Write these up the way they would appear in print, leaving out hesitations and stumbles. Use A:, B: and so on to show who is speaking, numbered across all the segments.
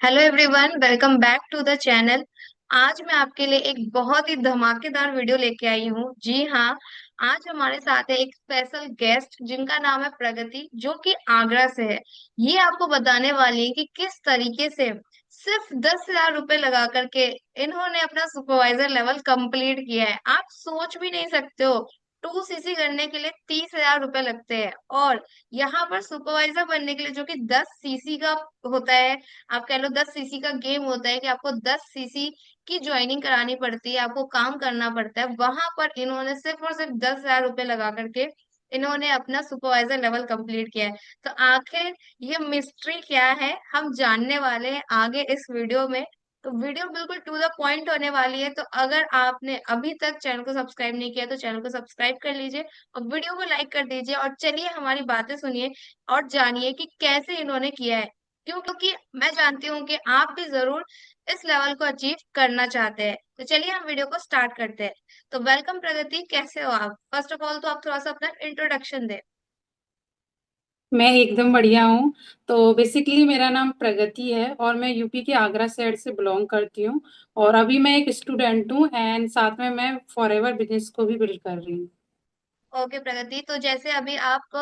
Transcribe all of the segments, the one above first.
A: Hello everyone, welcome back to the channel. आज मैं आपके लिए एक बहुत ही धमाकेदार वीडियो लेके आई हूँ। जी हाँ, आज हमारे साथ है एक स्पेशल गेस्ट जिनका नाम है प्रगति, जो कि आगरा से है। ये आपको बताने वाली है कि किस तरीके से सिर्फ 10,000 रुपए लगा करके इन्होंने अपना सुपरवाइजर लेवल कंप्लीट किया है। आप सोच भी नहीं सकते हो, 2 सीसी करने के लिए 30,000 रुपए लगते हैं, और यहाँ पर सुपरवाइजर बनने के लिए जो कि 10 सीसी का होता है, आप कह लो 10 सीसी का गेम होता है कि आपको 10 सीसी की ज्वाइनिंग करानी पड़ती है, आपको काम करना पड़ता है। वहां पर इन्होंने सिर्फ और सिर्फ 10,000 रुपए लगा करके इन्होंने अपना सुपरवाइजर लेवल कंप्लीट किया है। तो आखिर ये मिस्ट्री क्या है, हम जानने वाले हैं आगे इस वीडियो में। तो वीडियो बिल्कुल टू द पॉइंट होने वाली है। तो अगर आपने अभी तक चैनल को सब्सक्राइब नहीं किया तो चैनल को सब्सक्राइब कर लीजिए और वीडियो को लाइक कर दीजिए, और चलिए हमारी बातें सुनिए और जानिए कि कैसे इन्होंने किया है। क्यों? क्योंकि मैं जानती हूँ कि आप भी जरूर इस लेवल को अचीव करना चाहते हैं। तो चलिए हम वीडियो को स्टार्ट करते हैं। तो वेलकम प्रगति, कैसे हो आप? फर्स्ट ऑफ ऑल तो आप थोड़ा सा अपना इंट्रोडक्शन दें।
B: मैं एकदम बढ़िया हूँ। तो बेसिकली मेरा नाम प्रगति है और मैं यूपी के आगरा शहर से बिलोंग करती हूँ। और अभी मैं एक स्टूडेंट हूँ एंड साथ में मैं फॉरएवर बिजनेस को भी बिल्ड कर रही हूँ।
A: ओके प्रगति, तो जैसे अभी आप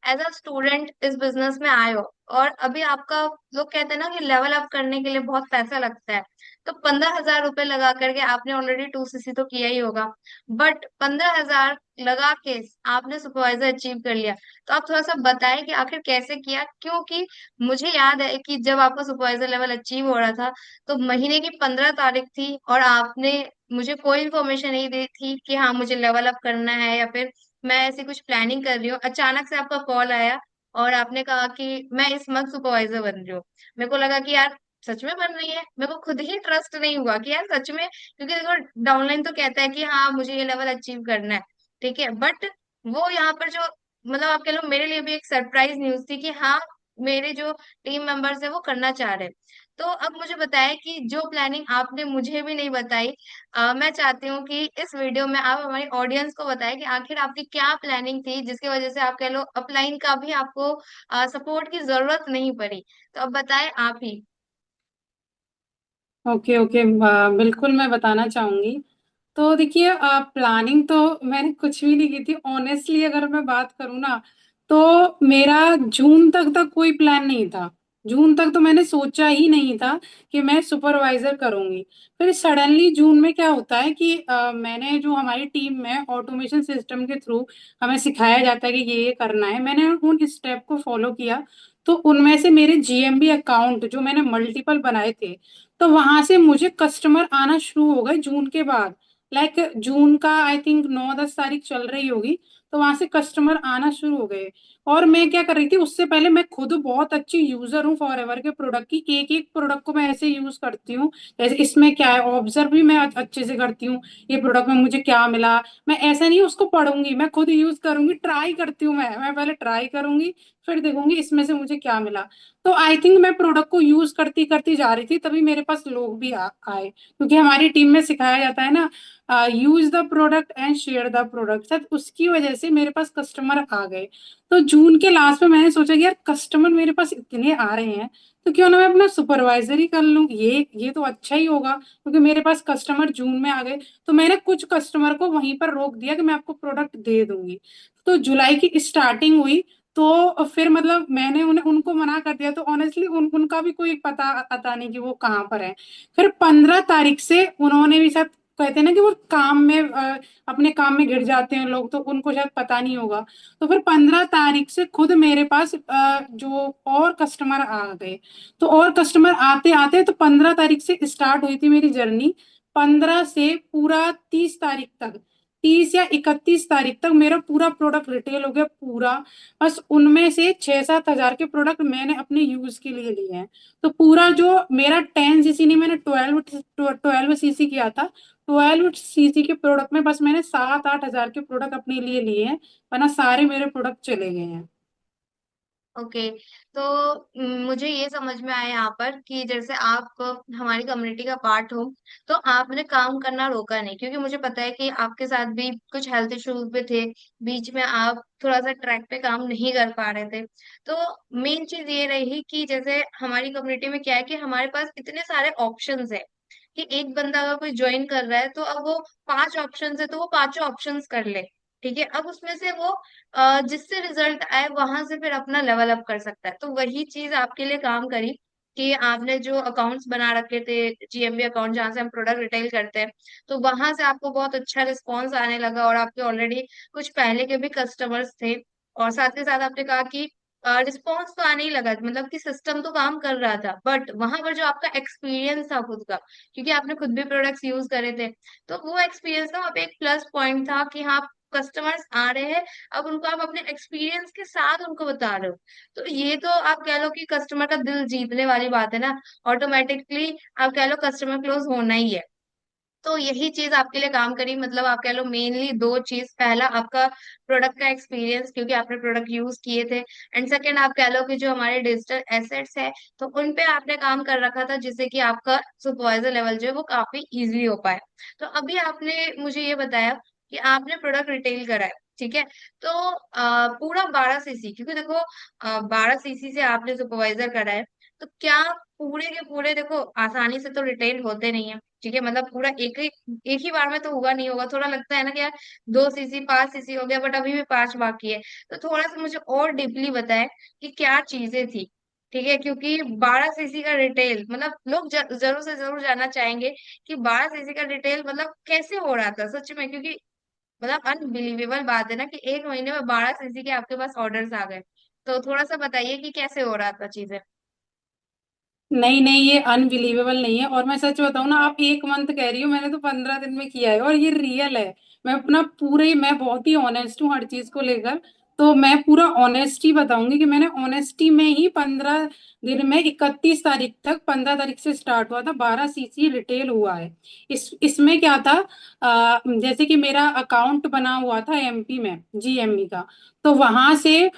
A: एज अ स्टूडेंट इस बिजनेस में आए हो, और अभी आपका, लोग कहते हैं ना कि लेवल अप करने के लिए बहुत पैसा लगता है। तो 15,000 रुपए लगा करके आपने ऑलरेडी 2 सीसी तो किया ही होगा, बट 15,000 लगा के आपने सुपरवाइजर अचीव कर लिया। तो आप थोड़ा सा बताएं कि आखिर कैसे किया, क्योंकि मुझे याद है कि जब आपका सुपरवाइजर लेवल अचीव हो रहा था तो महीने की 15 तारीख थी, और आपने मुझे कोई इन्फॉर्मेशन नहीं दी थी कि हाँ मुझे लेवल अप करना है, या फिर मैं ऐसी कुछ प्लानिंग कर रही हूँ। अचानक से आपका कॉल आया और आपने कहा कि मैं इस मंथ सुपरवाइजर बन रही हूँ। मेरे को लगा कि यार सच में बन रही है, मेरे को खुद ही ट्रस्ट नहीं हुआ कि यार सच में, क्योंकि देखो डाउनलाइन तो कहता है कि हाँ मुझे ये लेवल अचीव करना है, ठीक है, बट वो यहाँ पर जो, मतलब आप कह लो मेरे लिए भी एक सरप्राइज न्यूज थी कि हाँ मेरे जो टीम मेंबर्स है वो करना चाह रहे हैं। तो अब मुझे बताएं कि जो प्लानिंग आपने मुझे भी नहीं बताई, मैं चाहती हूँ कि इस वीडियो में आप हमारी ऑडियंस को बताएं कि आखिर आपकी क्या प्लानिंग थी जिसकी वजह से आप कह लो अपलाइन का भी आपको सपोर्ट की जरूरत नहीं पड़ी। तो अब बताएं आप ही।
B: ओके ओके, बिल्कुल मैं बताना चाहूंगी। तो देखिए, प्लानिंग तो मैंने कुछ भी नहीं की थी ऑनेस्टली। अगर मैं बात करूँ ना, तो मेरा जून तक कोई प्लान नहीं था। जून तक तो मैंने सोचा ही नहीं था कि मैं सुपरवाइजर करूंगी। फिर सडनली जून में क्या होता है कि मैंने जो हमारी टीम में ऑटोमेशन सिस्टम के थ्रू हमें सिखाया जाता है कि ये करना है, मैंने उन स्टेप को फॉलो किया। तो उनमें से मेरे जीएमबी अकाउंट जो मैंने मल्टीपल बनाए थे, तो वहां से मुझे कस्टमर आना शुरू हो गए जून के बाद। लाइक जून का आई थिंक 9-10 तारीख चल रही होगी, तो वहां से कस्टमर आना शुरू हो गए। और मैं क्या कर रही थी, उससे पहले मैं खुद बहुत अच्छी यूजर हूँ फॉरएवर के प्रोडक्ट की। एक एक प्रोडक्ट को मैं ऐसे यूज करती हूँ जैसे इसमें क्या है, ऑब्जर्व भी मैं अच्छे से करती हूँ। ये प्रोडक्ट में मुझे क्या मिला, मैं ऐसा नहीं उसको पढ़ूंगी, मैं खुद यूज करूंगी, ट्राई करती हूँ। मैं पहले ट्राई करूंगी, फिर देखूंगी इसमें से मुझे क्या मिला। तो आई थिंक मैं प्रोडक्ट को यूज करती करती जा रही थी, तभी मेरे पास लोग भी आए, क्योंकि हमारी टीम में सिखाया जाता है ना, use the product and share the product. शायद उसकी वजह से मेरे पास कस्टमर आ गए। तो जून के लास्ट में मैंने सोचा कि यार कस्टमर मेरे पास इतने आ रहे हैं, तो क्यों ना मैं अपना सुपरवाइजर ही कर लूं। ये तो अच्छा ही होगा, क्योंकि मेरे पास कस्टमर जून में आ गए। तो मैंने कुछ कस्टमर को वहीं पर रोक दिया कि मैं आपको प्रोडक्ट दे दूंगी। तो जुलाई की स्टार्टिंग हुई, तो फिर मतलब मैंने उन्हें उनको मना कर दिया। तो ऑनेस्टली उनका भी कोई पता अता नहीं कि वो कहाँ पर है। फिर 15 तारीख से उन्होंने भी शायद, कहते हैं ना कि वो काम में अपने काम में घिर जाते हैं लोग, तो उनको शायद पता नहीं होगा। तो फिर 15 तारीख से खुद मेरे पास जो और कस्टमर आ गए। तो और कस्टमर आते आते, तो 15 तारीख से स्टार्ट हुई थी मेरी जर्नी। 15 से पूरा 30 तारीख तक, 30 या 31 तारीख तक मेरा पूरा प्रोडक्ट रिटेल हो गया पूरा। बस उनमें से 6-7 हजार के प्रोडक्ट मैंने अपने यूज के लिए लिए हैं। तो पूरा जो मेरा 10 सीसी नहीं, मैंने 12 सीसी किया था। 12 सीसी के प्रोडक्ट में बस मैंने 7-8 हजार के प्रोडक्ट अपने लिए लिए हैं, वरना सारे मेरे प्रोडक्ट चले गए हैं।
A: ओके। तो मुझे ये समझ में आया यहाँ पर कि जैसे आप हमारी कम्युनिटी का पार्ट हो, तो आपने काम करना रोका नहीं, क्योंकि मुझे पता है कि आपके साथ भी कुछ हेल्थ इश्यूज भी थे, बीच में आप थोड़ा सा ट्रैक पे काम नहीं कर पा रहे थे। तो मेन चीज ये रही कि जैसे हमारी कम्युनिटी में क्या है कि हमारे पास इतने सारे ऑप्शंस है कि एक बंदा अगर कोई ज्वाइन कर रहा है तो अब वो 5 ऑप्शंस है तो वो पांचों ऑप्शंस कर ले। ठीक है, अब उसमें से वो जिससे रिजल्ट आए वहां से फिर अपना लेवल अप कर सकता है। तो वही चीज आपके लिए काम करी कि आपने जो अकाउंट्स बना रखे थे, जीएमबी अकाउंट जहां से हम प्रोडक्ट रिटेल करते हैं, तो वहां से आपको बहुत अच्छा रिस्पॉन्स आने लगा और आपके ऑलरेडी कुछ पहले के भी कस्टमर्स थे। और साथ ही साथ आपने कहा कि रिस्पॉन्स तो आने ही लगा, मतलब कि सिस्टम तो काम कर रहा था, बट वहां पर जो आपका एक्सपीरियंस था खुद का, क्योंकि आपने खुद भी प्रोडक्ट्स यूज करे थे, तो वो एक्सपीरियंस ना वहाँ पे एक प्लस पॉइंट था कि हाँ, कस्टमर्स आ रहे हैं, अब उनको आप अपने एक्सपीरियंस के साथ उनको बता रहे हो। तो ये तो आप कह लो कि कस्टमर का दिल जीतने वाली बात है ना, ऑटोमेटिकली आप कह लो कस्टमर क्लोज होना ही है। तो यही चीज आपके लिए काम करी, मतलब आप कह लो मेनली दो चीज, पहला आपका प्रोडक्ट का एक्सपीरियंस क्योंकि आपने प्रोडक्ट यूज किए थे, एंड सेकंड आप कह लो कि जो हमारे डिजिटल एसेट्स है, तो उन पे आपने काम कर रखा था जिससे कि आपका सुपरवाइजर लेवल जो है वो काफी इजी हो पाए। तो अभी आपने मुझे ये बताया कि आपने प्रोडक्ट रिटेल करा है, ठीक है। तो पूरा 12 सीसी, क्योंकि देखो 12 सीसी से आपने सुपरवाइजर करा है, तो क्या पूरे के पूरे देखो आसानी से तो रिटेल होते नहीं है, ठीक है, मतलब पूरा एक ही बार में तो हुआ नहीं होगा, थोड़ा लगता है ना कि यार 2 सीसी 5 सीसी हो गया, बट अभी भी 5 बाकी है। तो थोड़ा सा मुझे और डीपली बताएं कि क्या चीजें थी, ठीक है, क्योंकि 12 सीसी का रिटेल मतलब लोग जरूर से जरूर जानना चाहेंगे कि 12 सीसी का रिटेल मतलब कैसे हो रहा था सच में, क्योंकि मतलब अनबिलीवेबल बात है ना कि एक महीने में 12 सीसी के आपके पास ऑर्डर्स आ गए। तो थोड़ा सा बताइए कि कैसे हो रहा था चीजें।
B: नहीं नहीं, ये अनबिलीवेबल नहीं है। और मैं सच बताऊं ना, आप 1 मंथ कह रही हो, मैंने तो 15 दिन में किया है, और ये रियल है। मैं अपना पूरे, मैं बहुत ही ऑनेस्ट हूँ हर चीज को लेकर। तो मैं पूरा ऑनेस्टी बताऊंगी कि मैंने ऑनेस्टी में ही 15 दिन में 31 तारीख तक, 15 तारीख से स्टार्ट हुआ था, 12 सीसी रिटेल हुआ है। इसमें क्या था, जैसे कि मेरा अकाउंट बना हुआ था एमपी में, जीएमई का। तो वहां से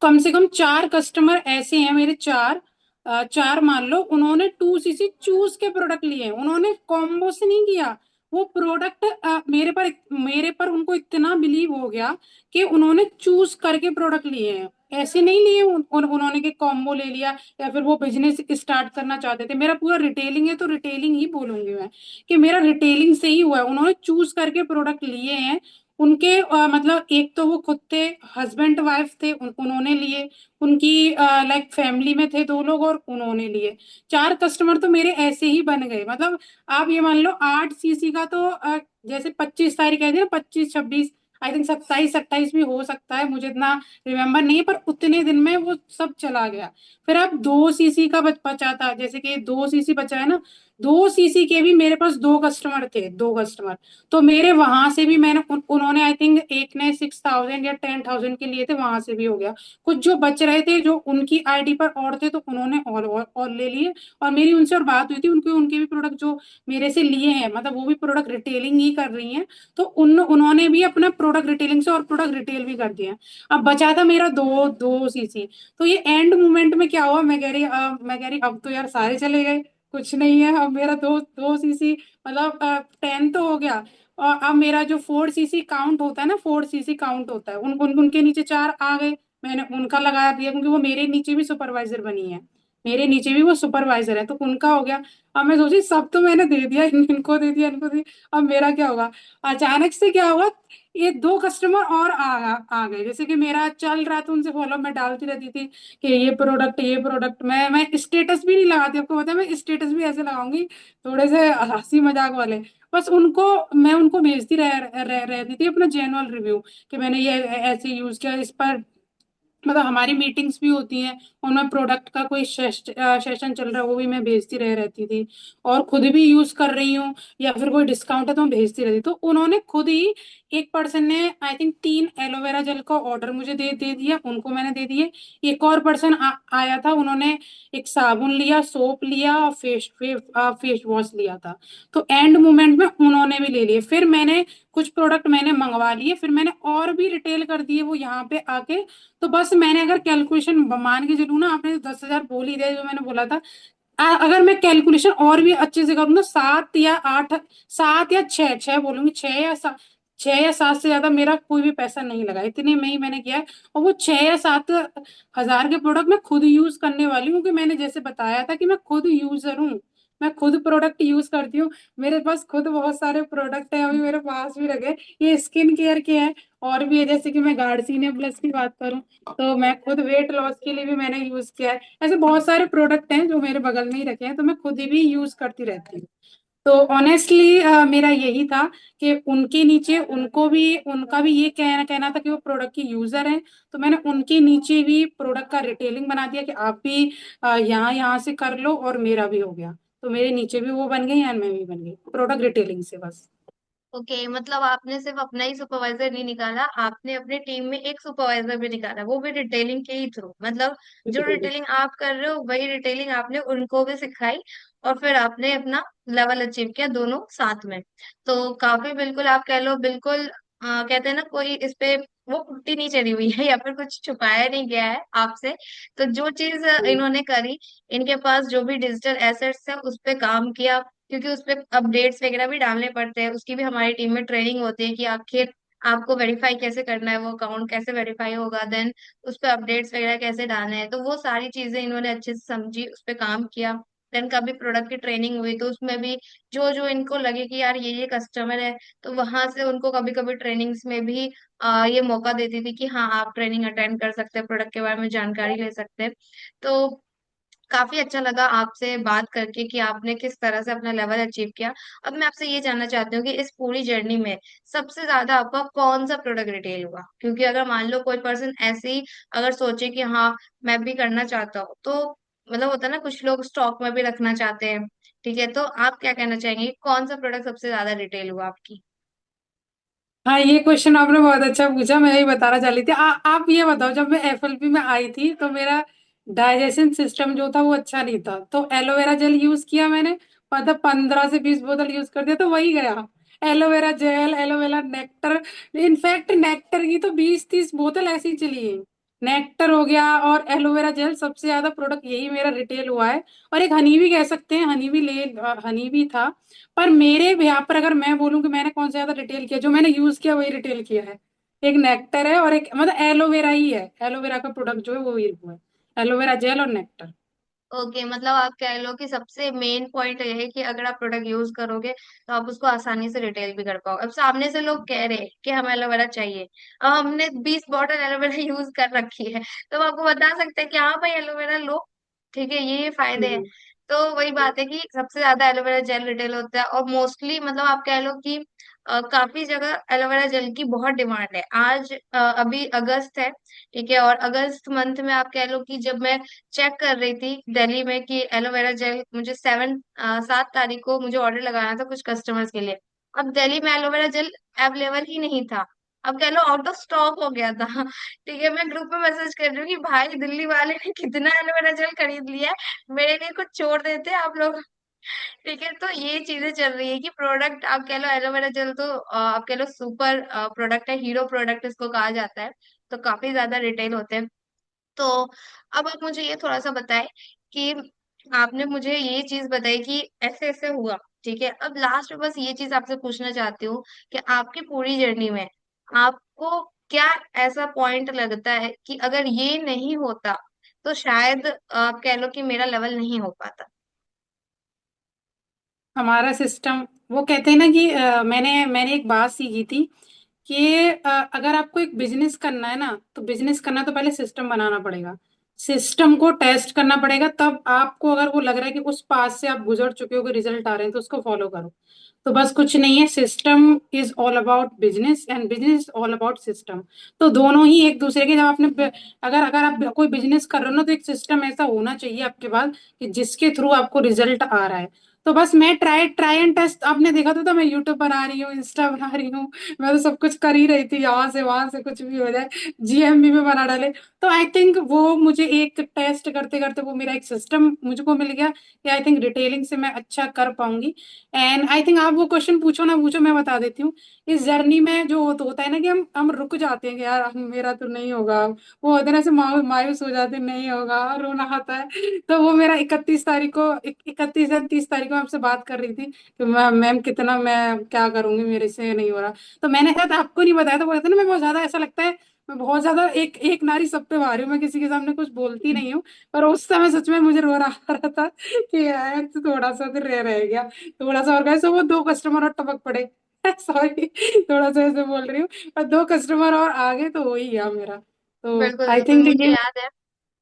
B: कम 4 कस्टमर ऐसे हैं मेरे, चार मान लो, उन्होंने 2 सीसी चूज के प्रोडक्ट लिए हैं, उन्होंने कॉम्बो से नहीं किया। वो प्रोडक्ट मेरे पर उनको इतना बिलीव हो गया कि उन्होंने चूज करके प्रोडक्ट लिए हैं। ऐसे नहीं लिए उन्होंने कि कॉम्बो ले लिया, या फिर वो बिजनेस स्टार्ट करना चाहते थे। मेरा पूरा रिटेलिंग है, तो रिटेलिंग ही बोलूंगी मैं, कि मेरा रिटेलिंग से ही हुआ है। उन्होंने चूज करके प्रोडक्ट लिए हैं। उनके मतलब एक तो वो खुद थे, हस्बैंड वाइफ थे, उन्होंने लिए। उनकी लाइक फैमिली में थे 2 लोग, और उन्होंने लिए। 4 कस्टमर तो मेरे ऐसे ही बन गए। मतलब आप ये मान लो, 8 सीसी का तो जैसे 25 तारीख कहते हैं ना, 25 26, आई थिंक 27 28 भी हो सकता है, मुझे इतना रिमेम्बर नहीं है, पर उतने दिन में वो सब चला गया। फिर अब 2 सीसी का बचा था, जैसे कि 2 सीसी बचा है ना, 2 सीसी के भी मेरे पास 2 कस्टमर थे, 2 कस्टमर। तो मेरे वहां से भी मैंने उन्होंने आई थिंक एक ने 6,000 या 10,000 के लिए थे, वहां से भी हो गया। कुछ जो बच रहे थे, जो उनकी आईडी पर और थे, तो उन्होंने और ले लिए। और मेरी उनसे और बात हुई थी, उनके उनके भी प्रोडक्ट जो मेरे से लिए हैं, मतलब वो भी प्रोडक्ट रिटेलिंग ही कर रही हैं। तो उन्होंने भी अपना प्रोडक्ट रिटेलिंग से और प्रोडक्ट रिटेल भी कर दिया। अब बचा था मेरा दो दो सीसी। तो ये एंड मोमेंट में क्या हुआ, मैं कह रही अब तो यार सारे चले गए, कुछ नहीं है। अब मेरा दो दो सीसी, मतलब 10 तो हो गया। और अब मेरा जो 4 सीसी काउंट होता है ना, 4 सीसी काउंट होता है, उनके नीचे 4 आ गए। मैंने उनका लगा दिया, क्योंकि वो मेरे नीचे भी सुपरवाइजर बनी है, मेरे नीचे भी वो सुपरवाइजर है, तो उनका हो गया। अब मैं सोची सब तो मैंने दे दिया, इनको दे दिया, इनको दे दिया, अब मेरा क्या होगा। अचानक से क्या हुआ, ये 2 कस्टमर और आ गए। जैसे कि मेरा चल रहा था, उनसे फॉलो मैं डालती रहती थी कि ये प्रोडक्ट मैं स्टेटस भी नहीं लगाती, आपको पता है मैं स्टेटस भी ऐसे लगाऊंगी, थोड़े से हंसी मजाक वाले। बस मैं उनको भेजती रहती थी अपना जेन्युइन रिव्यू, कि मैंने ये ऐसे यूज किया इस पर। मतलब हमारी मीटिंग्स भी होती हैं, उनमें प्रोडक्ट का कोई सेशन चल रहा है, वो भी मैं भेजती रहती थी। और खुद भी यूज कर रही हूँ, या फिर कोई डिस्काउंट है तो मैं भेजती रहती। तो उन्होंने खुद ही, एक पर्सन ने आई थिंक 3 एलोवेरा जेल का ऑर्डर मुझे दे दिया, उनको मैंने दे दिए। एक और पर्सन आया था, उन्होंने एक साबुन लिया, सोप लिया, और फेस वॉश लिया था। तो एंड मोमेंट में उन्होंने भी ले लिए। फिर मैंने कुछ प्रोडक्ट मैंने मंगवा लिए, फिर मैंने और भी रिटेल कर दिए वो यहाँ पे आके। तो बस मैंने अगर कैलकुलेशन मान के चलूँ ना, आपने 10,000 बोल ही दिया जो मैंने बोला था, अगर मैं कैलकुलेशन और भी अच्छे से करूँ ना, 7 या 8, 7 या 6, बोलूंगी 6 या 7 से ज्यादा मेरा कोई भी पैसा नहीं लगा, इतने में ही मैंने किया है। और वो 6 या 7 हजार के प्रोडक्ट मैं खुद यूज करने वाली हूँ, कि मैंने जैसे बताया था कि मैं खुद यूजर हूँ, मैं खुद प्रोडक्ट यूज करती हूँ। मेरे पास खुद बहुत सारे प्रोडक्ट है, अभी मेरे पास भी रखे। ये स्किन केयर के हैं, और भी है, जैसे कि मैं गार्डसिनिया प्लस की बात करूँ, तो मैं खुद वेट लॉस के लिए भी मैंने यूज किया है। ऐसे बहुत सारे प्रोडक्ट हैं जो मेरे बगल में ही रखे हैं, तो मैं खुद ही भी यूज करती रहती हूँ। तो ऑनेस्टली मेरा यही था कि उनके नीचे उनको भी, उनका भी ये कहना कहना था कि वो प्रोडक्ट की यूजर हैं, तो मैंने उनके नीचे भी प्रोडक्ट का रिटेलिंग बना दिया कि आप भी यहाँ यहाँ से कर लो, और मेरा भी हो गया। तो मेरे नीचे भी वो बन गई और मैं भी बन गई प्रोडक्ट रिटेलिंग से बस।
A: ओके, मतलब आपने सिर्फ अपना ही सुपरवाइजर नहीं निकाला, आपने अपनी टीम में एक सुपरवाइजर भी निकाला, वो भी रिटेलिंग के ही थ्रू। मतलब जो रिटेलिंग आप कर रहे हो वही रिटेलिंग आपने उनको भी सिखाई, और फिर आपने अपना लेवल अचीव किया दोनों साथ में। तो काफी, बिल्कुल आप कह लो, बिल्कुल कहते हैं ना, कोई इस पे वो पुट्टी नहीं चढ़ी हुई है या फिर कुछ छुपाया नहीं गया है आपसे। तो जो चीज इन्होंने करी, इनके पास जो भी डिजिटल एसेट्स है उस पे काम किया, क्योंकि उस पे अपडेट्स वगैरह भी डालने पड़ते हैं, उसकी भी हमारी टीम में ट्रेनिंग होती है कि आखिर आपको वेरीफाई कैसे करना है, वो अकाउंट कैसे वेरीफाई होगा, देन उस पे अपडेट्स वगैरह कैसे डालने हैं। तो वो सारी चीजें इन्होंने अच्छे से समझी, उस पे काम किया। देन कभी प्रोडक्ट की ट्रेनिंग हुई तो उसमें भी जो जो इनको लगे कि यार ये कस्टमर है, तो वहां से उनको कभी कभी ट्रेनिंग्स में भी ये मौका देती थी कि हाँ आप ट्रेनिंग अटेंड कर सकते हैं, प्रोडक्ट के बारे में जानकारी ले सकते हैं। तो काफी अच्छा लगा आपसे बात करके कि आपने किस तरह से अपना लेवल अचीव किया। अब मैं आपसे ये जानना चाहती हूँ कि इस पूरी जर्नी में सबसे ज्यादा आपका कौन सा प्रोडक्ट रिटेल हुआ? क्योंकि अगर मान लो कोई पर्सन ऐसे ही अगर सोचे कि हाँ मैं भी करना चाहता हूँ, तो मतलब होता है ना, कुछ लोग स्टॉक में भी रखना चाहते हैं। ठीक है, तो आप क्या कहना चाहेंगे, कौन सा प्रोडक्ट सबसे ज्यादा रिटेल हुआ आपकी?
B: हाँ, ये क्वेश्चन आपने बहुत अच्छा पूछा, मैं यही बताना चाह रही थी। आप ये बताओ, जब मैं एफएलपी में आई थी तो मेरा डाइजेशन सिस्टम जो था वो अच्छा नहीं था, तो एलोवेरा जेल यूज किया मैंने, मतलब 15 से 20 बोतल यूज कर दिया तो वही गया। Aloe vera gel, aloe vera nectar, in fact nectar की तो 20-30 बोतल ऐसी ही चली है। नेक्टर हो गया और एलोवेरा जेल, सबसे ज्यादा प्रोडक्ट यही मेरा रिटेल हुआ है। और एक हनी भी कह सकते हैं, हनी भी था। पर मेरे यहाँ पर अगर मैं बोलूँ कि मैंने कौन सा ज्यादा रिटेल किया, जो मैंने यूज किया वही रिटेल किया है। एक नेक्टर है और एक मतलब एलोवेरा ही है, एलोवेरा का प्रोडक्ट जो है वो ही हुआ है, एलोवेरा जेल और नेक्टर।
A: ओके, मतलब आप कह लो कि सबसे मेन पॉइंट ये है कि अगर आप प्रोडक्ट यूज करोगे तो आप उसको आसानी से रिटेल भी कर पाओ। अब सामने से लोग कह रहे हैं कि हमें एलोवेरा चाहिए, अब हमने 20 बॉटल एलोवेरा यूज कर रखी है, तो हम आपको बता सकते हैं कि हाँ भाई एलोवेरा लो, ठीक है, ये फायदे हैं।
B: हम्म।
A: तो वही बात है कि सबसे ज्यादा एलोवेरा जेल रिटेल होता है, और मोस्टली मतलब आप कह लो कि काफी जगह एलोवेरा जेल की बहुत डिमांड है। आज अभी अगस्त है, ठीक है, और अगस्त मंथ में आप कह लो कि जब मैं चेक कर रही थी दिल्ली में कि एलोवेरा जेल मुझे 7 तारीख को मुझे ऑर्डर लगाना था कुछ कस्टमर्स के लिए। अब दिल्ली में एलोवेरा जेल अवेलेबल ही नहीं था, अब कह लो आउट ऑफ स्टॉक हो गया था। ठीक है, मैं ग्रुप में मैसेज कर रही हूँ कि भाई दिल्ली वाले ने कितना एलोवेरा जेल खरीद लिया है, मेरे लिए कुछ छोड़ देते आप लोग। ठीक है, तो ये चीजें चल रही है कि प्रोडक्ट आप कह लो, एलोवेरा जेल तो आप कह लो सुपर प्रोडक्ट है, हीरो प्रोडक्ट इसको कहा जाता है। तो काफी ज्यादा रिटेल होते हैं। तो अब आप मुझे ये थोड़ा सा बताएं कि आपने मुझे ये चीज बताई कि ऐसे ऐसे हुआ, ठीक है, अब लास्ट में बस ये चीज आपसे पूछना चाहती हूँ कि आपकी पूरी जर्नी में आपको क्या ऐसा पॉइंट लगता है कि अगर ये नहीं होता तो शायद आप कह लो कि मेरा लेवल नहीं हो पाता?
B: हमारा सिस्टम, वो कहते हैं ना कि मैंने एक बात सीखी थी कि अगर आपको एक बिजनेस करना है ना, तो बिजनेस करना तो पहले सिस्टम बनाना पड़ेगा, सिस्टम को टेस्ट करना पड़ेगा, तब आपको अगर वो लग रहा है कि उस पास से आप गुजर चुके हो, रिजल्ट आ रहे हैं, तो उसको फॉलो करो। तो बस कुछ नहीं है, system is all about business and business all about system. तो दोनों ही एक दूसरे के, जब अगर अगर आप कोई बिजनेस कर रहे हो ना, तो एक सिस्टम ऐसा होना चाहिए आपके पास कि जिसके थ्रू आपको रिजल्ट आ रहा है। तो बस मैं ट्राई ट्राई एंड टेस्ट, आपने देखा तो था मैं यूट्यूब बना रही हूँ, इंस्टा बना रही हूँ, मैं तो सब कुछ कर ही रही थी, यहाँ से वहां से कुछ भी हो जाए, जीएमबी में बना डाले। तो आई थिंक वो मुझे एक टेस्ट करते करते वो मेरा एक सिस्टम मुझको मिल गया कि आई थिंक रिटेलिंग से मैं अच्छा कर पाऊंगी। एंड आई थिंक आप वो क्वेश्चन पूछो ना पूछो, मैं बता देती हूँ। इस जर्नी में जो होता है ना कि हम रुक जाते हैं कि यार मेरा तो नहीं होगा, वो होते हैं ना ऐसे मायूस हो जाते हैं, नहीं होगा, रोना आता है। तो वो मेरा 31 तारीख को 31 या 30 तारीख को मैं आपसे बात कर रही थी कि मैम कितना मैं क्या करूंगी, मेरे से नहीं हो रहा। तो मैंने शायद आपको नहीं बताया, तो बोलते हैं ना मैं बहुत ज्यादा ऐसा लगता है, मैं बहुत ज्यादा एक एक नारी सब पे भारी हूँ, मैं किसी के सामने कुछ बोलती नहीं हूँ। पर उस समय सच में मुझे रो रहा आ रहा था कि यार तो थोड़ा सा तो रह गया, थोड़ा सा और गए, सो वो दो कस्टमर और टपक पड़े। सॉरी, थोड़ा सा ऐसे बोल रही हूँ, और दो कस्टमर और आगे तो हो ही गया मेरा। तो
A: बिल्कुल
B: आई
A: बिल्कुल,
B: थिंक
A: मुझे
B: ये।
A: याद है।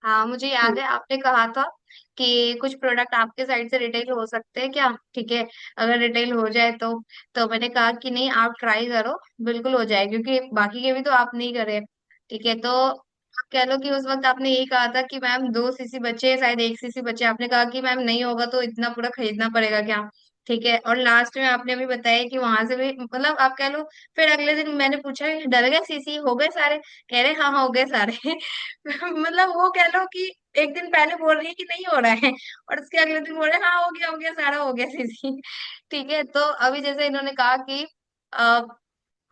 A: हाँ मुझे याद है, आपने कहा था कि कुछ प्रोडक्ट आपके साइड से रिटेल हो सकते हैं क्या, ठीक है, अगर रिटेल हो जाए तो मैंने कहा कि नहीं आप ट्राई करो, बिल्कुल हो जाए, क्योंकि बाकी के भी तो आप नहीं करे। ठीक है, तो आप कह लो कि उस वक्त आपने यही कहा था कि मैम 2 सीसी बचे, शायद 1 सीसी बचे, आपने कहा कि मैम नहीं होगा तो इतना पूरा खरीदना पड़ेगा क्या। ठीक है, और लास्ट में आपने अभी बताया कि वहां से भी मतलब आप कह लो, फिर अगले दिन मैंने पूछा डल गए सीसी, हो गए सारे, कह रहे हाँ हाँ हो गए सारे। मतलब वो कह लो कि एक दिन पहले बोल रही है कि नहीं हो रहा है, और उसके अगले दिन बोल रहे हैं हाँ हो गया सारा हो गया सीसी। ठीक है, तो अभी जैसे इन्होंने कहा कि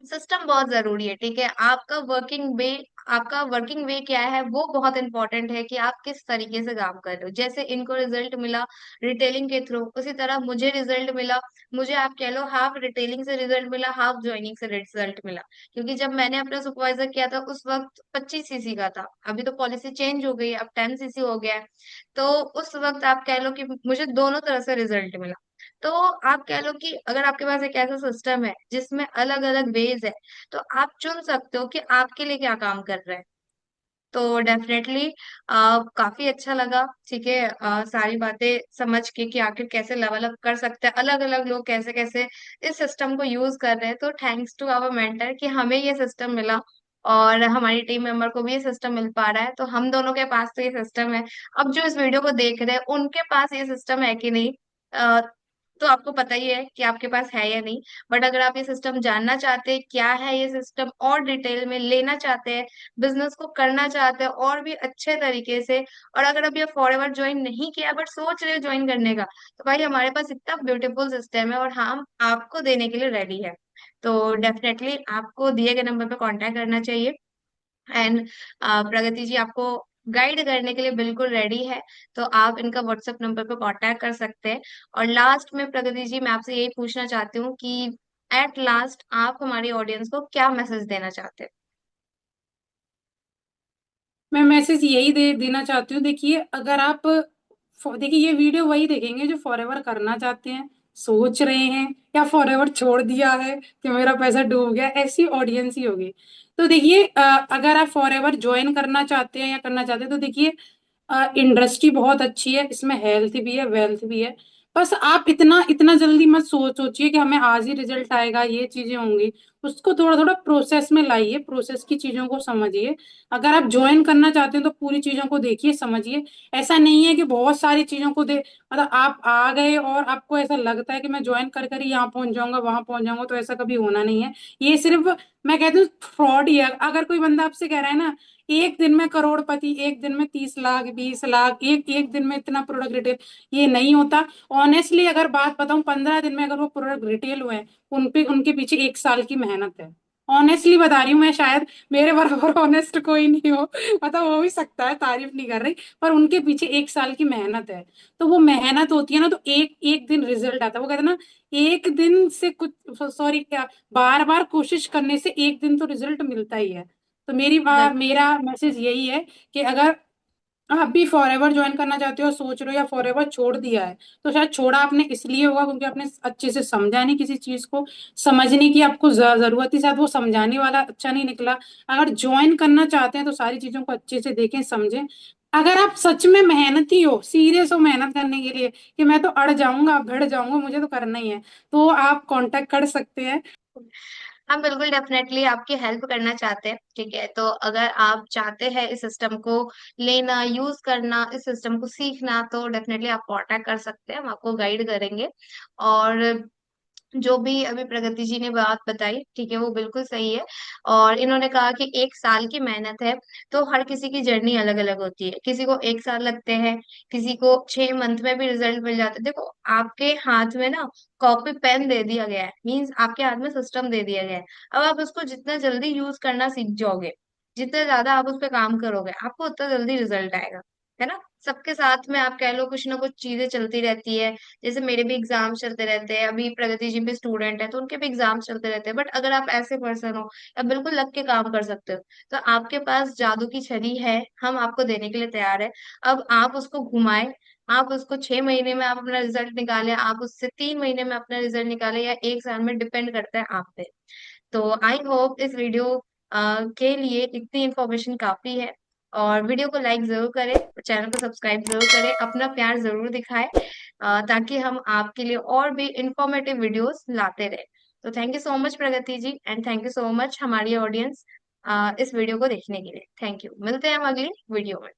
A: सिस्टम बहुत जरूरी है, ठीक है, आपका वर्किंग वे क्या है वो बहुत इंपॉर्टेंट है, कि आप किस तरीके से काम कर रहे हो। जैसे इनको रिजल्ट मिला रिटेलिंग के थ्रू, उसी तरह मुझे रिजल्ट मिला, मुझे आप कह लो हाफ रिटेलिंग से रिजल्ट मिला, हाफ ज्वाइनिंग से रिजल्ट मिला। क्योंकि जब मैंने अपना सुपरवाइजर किया था उस वक्त 25 सीसी का था, अभी तो पॉलिसी चेंज हो गई है, अब 10 सीसी हो गया है। तो उस वक्त आप कह लो कि मुझे दोनों तरह से रिजल्ट मिला। तो आप कह लो कि अगर आपके पास एक ऐसा सिस्टम है जिसमें अलग अलग वेज है, तो आप चुन सकते हो कि आपके लिए क्या काम कर रहा है। तो डेफिनेटली काफी अच्छा लगा, ठीक है, सारी बातें समझ के कि आखिर कैसे लेवल अप कर सकते हैं, अलग अलग लोग कैसे कैसे इस सिस्टम को यूज कर रहे हैं। तो थैंक्स टू आवर मेंटर कि हमें ये सिस्टम मिला, और हमारी टीम मेंबर को भी ये सिस्टम मिल पा रहा है, तो हम दोनों के पास तो ये सिस्टम है। अब जो इस वीडियो को देख रहे हैं उनके पास ये सिस्टम है कि नहीं, अ, तो आपको पता ही है कि आपके पास है या नहीं। बट अगर आप ये सिस्टम जानना चाहते हैं क्या है ये सिस्टम, और डिटेल में लेना चाहते हैं, बिजनेस को करना चाहते हैं और भी अच्छे तरीके से, और अगर अभी आप फॉर एवर ज्वाइन नहीं किया बट सोच रहे हो ज्वाइन करने का, तो भाई हमारे पास इतना ब्यूटीफुल सिस्टम है और हम आपको देने के लिए रेडी है। तो डेफिनेटली आपको दिए गए नंबर पे कांटेक्ट करना चाहिए। एंड प्रगति जी आपको गाइड करने के लिए बिल्कुल रेडी है, तो आप इनका व्हाट्सएप नंबर पे कांटेक्ट कर सकते हैं। और लास्ट में प्रगति जी मैं आपसे यही पूछना चाहती हूँ कि एट लास्ट आप हमारी ऑडियंस को क्या मैसेज देना चाहते हैं।
B: मैं मैसेज यही देना चाहती हूँ, देखिए अगर आप देखिए ये वीडियो वही देखेंगे जो फॉरएवर करना चाहते हैं, सोच रहे हैं, या फॉरएवर छोड़ दिया है कि मेरा पैसा डूब गया, ऐसी ऑडियंस ही होगी। तो देखिए अगर आप फॉरएवर ज्वाइन करना चाहते हैं या करना चाहते हैं, तो देखिए इंडस्ट्री बहुत अच्छी है, इसमें हेल्थ भी है, वेल्थ भी है। बस आप इतना इतना जल्दी मत सोचिए कि हमें आज ही रिजल्ट आएगा, ये चीजें होंगी। उसको थोड़ा थोड़ा प्रोसेस में लाइए, प्रोसेस की चीजों को समझिए। अगर आप ज्वाइन करना चाहते हैं तो पूरी चीजों को देखिए, समझिए। ऐसा नहीं है कि बहुत सारी चीजों को दे, मतलब आप आ गए और आपको ऐसा लगता है कि मैं ज्वाइन कर कर ही यहाँ पहुंच जाऊंगा वहां पहुंच जाऊंगा, तो ऐसा कभी होना नहीं है। ये सिर्फ मैं कहती हूँ फ्रॉड ही है। अगर कोई बंदा आपसे कह रहा है ना एक दिन में करोड़पति, एक दिन में 30 लाख 20 लाख, एक एक दिन में इतना प्रोडक्ट रिटेल, ये नहीं होता। ऑनेस्टली अगर बात बताऊं, 15 दिन में अगर वो प्रोडक्ट रिटेल हुए हैं, उन पे उनके पीछे 1 साल की मेहनत है। ऑनेस्टली बता रही हूँ मैं, शायद मेरे बराबर ऑनेस्ट कोई नहीं हो, मतलब हो भी सकता है, तारीफ नहीं कर रही, पर उनके पीछे 1 साल की मेहनत है। तो वो मेहनत होती है ना, तो एक एक दिन रिजल्ट आता है, वो कहते हैं ना एक दिन से कुछ, सॉरी क्या, बार बार कोशिश करने से एक दिन तो रिजल्ट मिलता ही है। तो मेरा मैसेज यही है कि अगर आप भी फॉरएवर ज्वाइन करना चाहते हो, सोच रहे हो, या फॉरएवर छोड़ दिया है, तो शायद छोड़ा आपने इसलिए होगा क्योंकि आपने अच्छे से समझा नहीं किसी चीज को, समझने की आपको जरूरत थी, शायद वो समझाने वाला अच्छा नहीं निकला। अगर ज्वाइन करना चाहते हैं तो सारी चीजों को अच्छे से देखें, समझें। अगर आप सच में मेहनती हो, सीरियस हो मेहनत करने के लिए, कि मैं तो अड़ जाऊंगा भिड़ जाऊंगा, मुझे तो करना ही है, तो आप कांटेक्ट कर सकते हैं।
A: हम बिल्कुल डेफिनेटली आपकी हेल्प करना चाहते हैं, ठीक है। तो अगर आप चाहते हैं इस सिस्टम को लेना, यूज करना, इस सिस्टम को सीखना, तो डेफिनेटली आप कांटेक्ट कर सकते हैं, हम आपको गाइड करेंगे। और जो भी अभी प्रगति जी ने बात बताई, ठीक है, वो बिल्कुल सही है। और इन्होंने कहा कि 1 साल की मेहनत है, तो हर किसी की जर्नी अलग अलग होती है। किसी को 1 साल लगते हैं, किसी को 6 मंथ में भी रिजल्ट मिल जाता है। देखो, आपके हाथ में ना कॉपी पेन दे दिया गया है, मीन्स आपके हाथ में सिस्टम दे दिया गया है। अब आप उसको जितना जल्दी यूज करना सीख जाओगे, जितना ज्यादा आप उस पर काम करोगे, आपको उतना जल्दी रिजल्ट आएगा, है ना। सबके साथ में आप कह लो कुछ ना कुछ चीजें चलती रहती है। जैसे मेरे भी एग्जाम चलते रहते हैं, अभी प्रगति जी भी स्टूडेंट है तो उनके भी एग्जाम चलते रहते हैं। बट अगर आप ऐसे पर्सन हो, आप बिल्कुल लग के काम कर सकते हो, तो आपके पास जादू की छड़ी है, हम आपको देने के लिए तैयार है। अब आप उसको घुमाए, आप उसको 6 महीने में आप अपना रिजल्ट निकाले, आप उससे 3 महीने में अपना रिजल्ट निकाले, या 1 साल में, डिपेंड करता है आप पे। तो आई होप इस वीडियो के लिए इतनी इन्फॉर्मेशन काफी है। और वीडियो को लाइक जरूर करें, चैनल को सब्सक्राइब जरूर करें, अपना प्यार जरूर दिखाएं, ताकि हम आपके लिए और भी इंफॉर्मेटिव वीडियोस लाते रहे। तो thank you so much Pragati ji, and thank you so much हमारी ऑडियंस इस वीडियो को देखने के लिए। थैंक यू, मिलते हैं हम अगली वीडियो में।